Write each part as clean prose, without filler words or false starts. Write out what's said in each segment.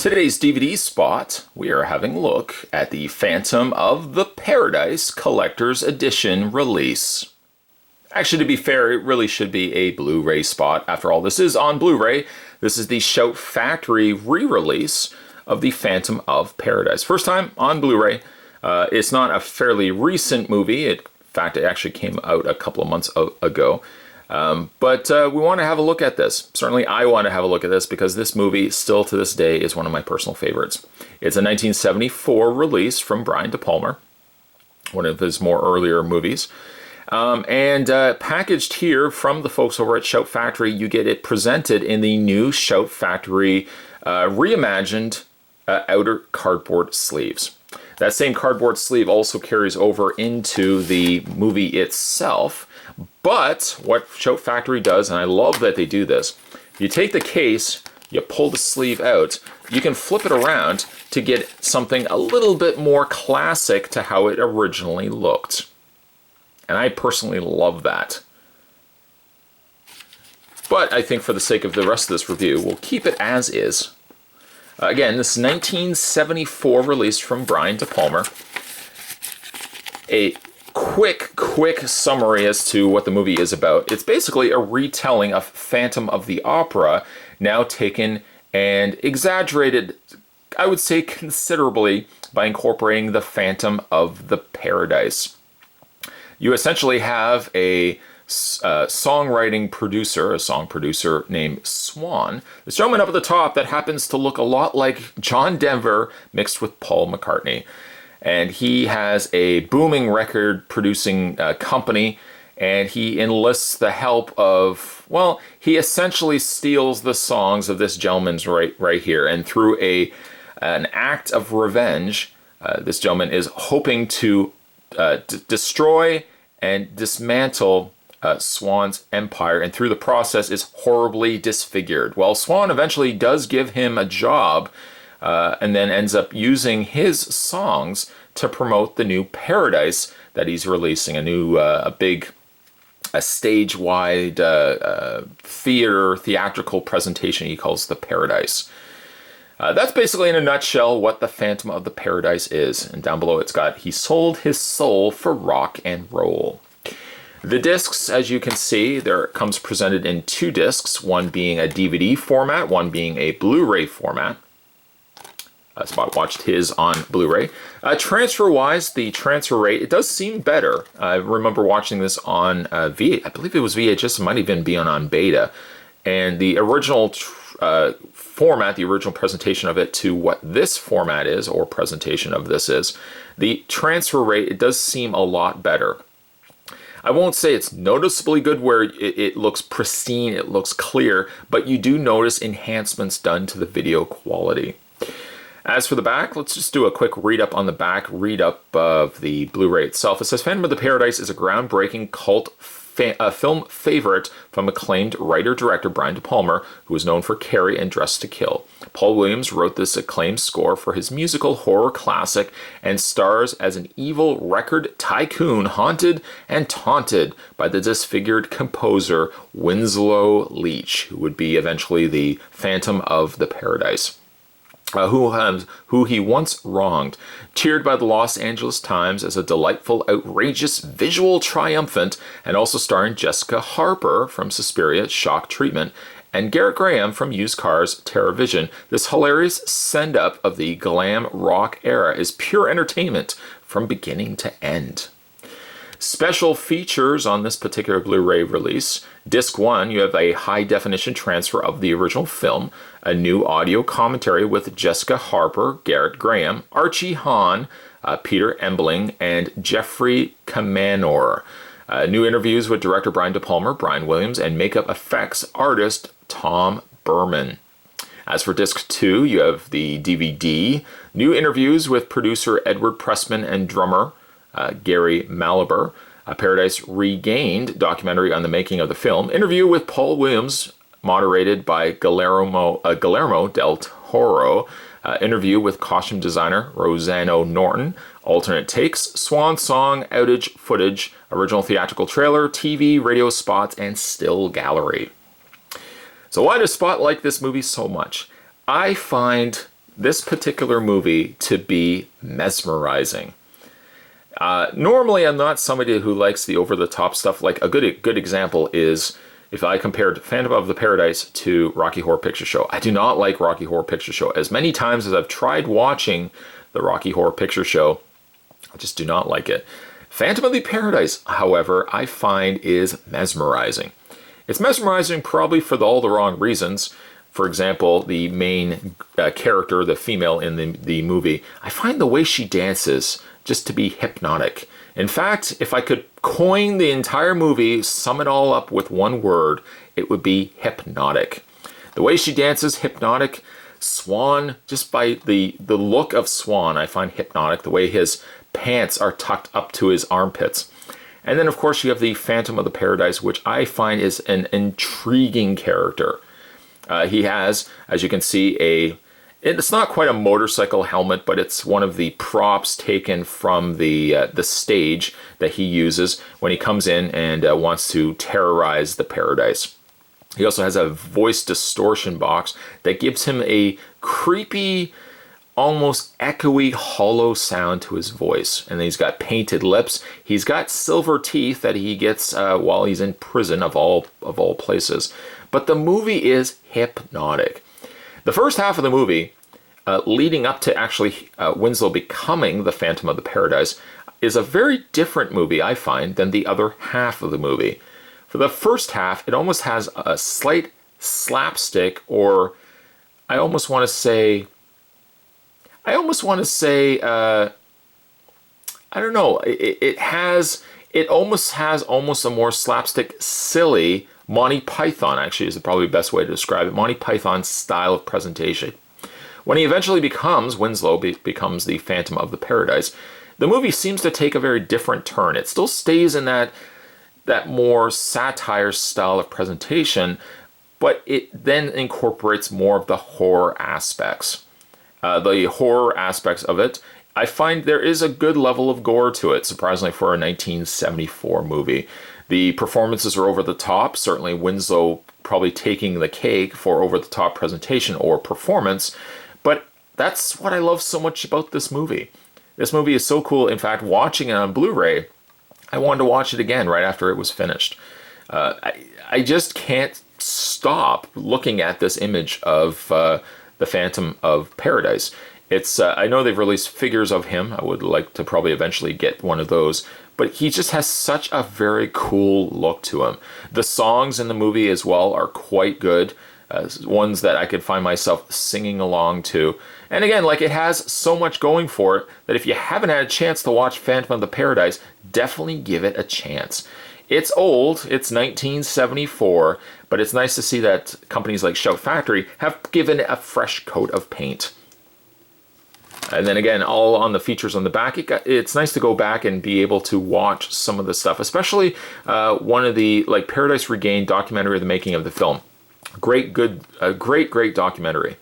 Today's DVD spot, we are having a look at the Phantom of the Paradise Collector's Edition release. Actually, to be fair, it really should be a Blu-ray spot. After all, this is on Blu-ray. This is the Shout Factory re-release of the Phantom of Paradise. First time on Blu-ray. It's not a fairly recent movie. In fact, it actually came out a couple of months ago. But we want to have a look at this. Certainly I want to have a look at this because this movie, still to this day, is one of my personal favorites. It's a 1974 release from Brian De Palma, one of his more earlier movies. Packaged here from the folks over at Shout Factory, you get it presented in the new Shout Factory reimagined outer cardboard sleeves. That same cardboard sleeve also carries over into the movie itself. But what Shout Factory does, and I love that they do this, you take the case, you pull the sleeve out, you can flip it around to get something a little bit more classic to how it originally looked. And I personally love that. But I think for the sake of the rest of this review, we'll keep it as is. Again, this 1974 release from Brian De Palma. A quick summary as to what the movie is about. It's basically a retelling of Phantom of the Opera, now taken and exaggerated, I would say considerably, by incorporating the Phantom of the Paradise. You essentially have a song producer named Swan. This gentleman up at the top that happens to look a lot like John Denver mixed with Paul McCartney. And he has a booming record producing company, and he enlists the help of, well, he essentially steals the songs of this gentleman's right here. And through an act of revenge, this gentleman is hoping to destroy and dismantle Swan's empire, and through the process is horribly disfigured. Well, Swan eventually does give him a job, and then ends up using his songs to promote the new Paradise that he's releasing, a big stage-wide theatrical presentation he calls the Paradise. That's basically in a nutshell what the Phantom of the Paradise is. And down below it's got, he sold his soul for rock and roll. The discs, as you can see, there comes presented in two discs, one being a DVD format, one being a Blu-ray format. Spot watched his on Blu-ray. Transfer-wise, the transfer rate, it does seem better. I remember watching this on I believe it was VHS, it might even be on beta. And the original format, the original presentation of it to what this format is, or presentation of this is, the transfer rate, it does seem a lot better. I won't say it's noticeably good where it looks pristine, it looks clear, but you do notice enhancements done to the video quality. As for the back, let's just do a quick read-up on the back, read-up of the Blu-ray itself. It says, Phantom of the Paradise is a groundbreaking cult film favorite from acclaimed writer-director Brian De Palma, who is known for Carrie and Dress to Kill. Paul Williams wrote this acclaimed score for his musical horror classic and stars as an evil record tycoon haunted and taunted by the disfigured composer Winslow Leach, who would be eventually the Phantom of the Paradise. Who he once wronged. Cheered by the Los Angeles Times as a delightful, outrageous, visual triumphant, and also starring Jessica Harper from Suspiria, Shock Treatment, and Garrett Graham from Used Cars, TerraVision, this hilarious send-up of the glam rock era is pure entertainment from beginning to end. Special features on this particular Blu-ray release. Disc 1, you have a high-definition transfer of the original film, a new audio commentary with Jessica Harper, Garrett Graham, Archie Hahn, Peter Embling, and Jeffrey Kamanor. New interviews with director Brian De Palma, Brian Williams, and makeup effects artist Tom Berman. As for Disc 2, you have the DVD, new interviews with producer Edward Pressman and drummer Gary Malaber, a Paradise Regained documentary on the making of the film, interview with Paul Williams, moderated by Guillermo del Toro, interview with costume designer Rosanna Norton, alternate takes, swan song, outage footage, original theatrical trailer, TV, radio spots, and still gallery. So why does Spot like this movie so much? I find this particular movie to be mesmerizing. Normally, I'm not somebody who likes the over-the-top stuff. Like, a good example is if I compared Phantom of the Paradise to Rocky Horror Picture Show. I do not like Rocky Horror Picture Show. As many times as I've tried watching the Rocky Horror Picture Show, I just do not like it. Phantom of the Paradise, however, I find is mesmerizing. It's mesmerizing probably for all the wrong reasons. For example, the main character, the female in the movie, I find the way she dances just to be hypnotic. In fact, if I could coin the entire movie, sum it all up with one word, it would be hypnotic. The way she dances, hypnotic. Swan, just by the look of Swan, I find hypnotic. The way his pants are tucked up to his armpits. And then, of course, you have the Phantom of the Paradise, which I find is an intriguing character. He has, as you can see, it's not quite a motorcycle helmet, but it's one of the props taken from the stage that he uses when he comes in and wants to terrorize the paradise. He also has a voice distortion box that gives him a creepy, almost echoey, hollow sound to his voice. And then he's got painted lips. He's got silver teeth that he gets while he's in prison, of all places. But the movie is hypnotic. The first half of the movie, leading up to actually Winslow becoming the Phantom of the Paradise, is a very different movie, I find, than the other half of the movie. For the first half, it almost has a slight slapstick, or I almost want to say, I don't know, it almost has a more slapstick, silly, Monty Python, actually, is probably the best way to describe it, Monty Python style of presentation. When he eventually Winslow becomes the Phantom of the Paradise, the movie seems to take a very different turn. It still stays in that more satire style of presentation, but it then incorporates more of the horror aspects. The horror aspects of it, I find there is a good level of gore to it, surprisingly for a 1974 movie. The performances are over the top, certainly Winslow probably taking the cake for over the top presentation or performance, but that's what I love so much about this movie. This movie is so cool. In fact, watching it on Blu-ray, I wanted to watch it again right after it was finished. I just can't stop looking at this image of the Phantom of Paradise. It's I know they've released figures of him. I would like to probably eventually get one of those. But he just has such a very cool look to him. The songs in the movie as well are quite good. Ones that I could find myself singing along to. And again, like, it has so much going for it that if you haven't had a chance to watch Phantom of the Paradise, definitely give it a chance. It's old, it's 1974, but it's nice to see that companies like Shout Factory have given it a fresh coat of paint. And then again, all on the features on the back, it's nice to go back and be able to watch some of the stuff, especially one of the, like, Paradise Regained documentary of the making of the film. Great documentary.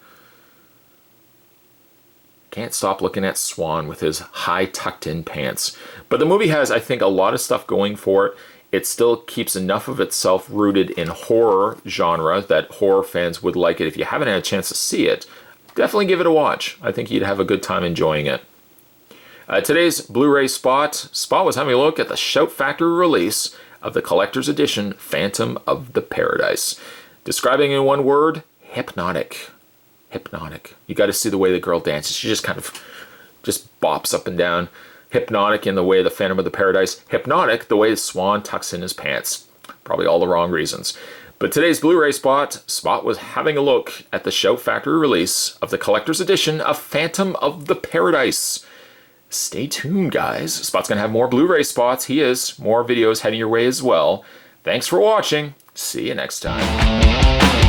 Can't stop looking at Swan with his high tucked-in pants. But the movie has, I think, a lot of stuff going for it. It still keeps enough of itself rooted in horror genre that horror fans would like it. If you haven't had a chance to see it, definitely give it a watch. I think you'd have a good time enjoying it. Today's Blu-ray Spot was having a look at the Shout Factory release of the collector's edition Phantom of the Paradise. Describing in one word, hypnotic. Hypnotic. You got to see the way the girl dances. She just kind of bops up and down. Hypnotic in the way the Phantom of the Paradise. Hypnotic the way the Swan tucks in his pants. Probably all the wrong reasons. But today's Blu-ray Spot was having a look at the Shout Factory release of the collector's edition of Phantom of the Paradise. Stay tuned, guys. Spot's going to have more Blu-ray spots. He is. More videos heading your way as well. Thanks for watching. See you next time.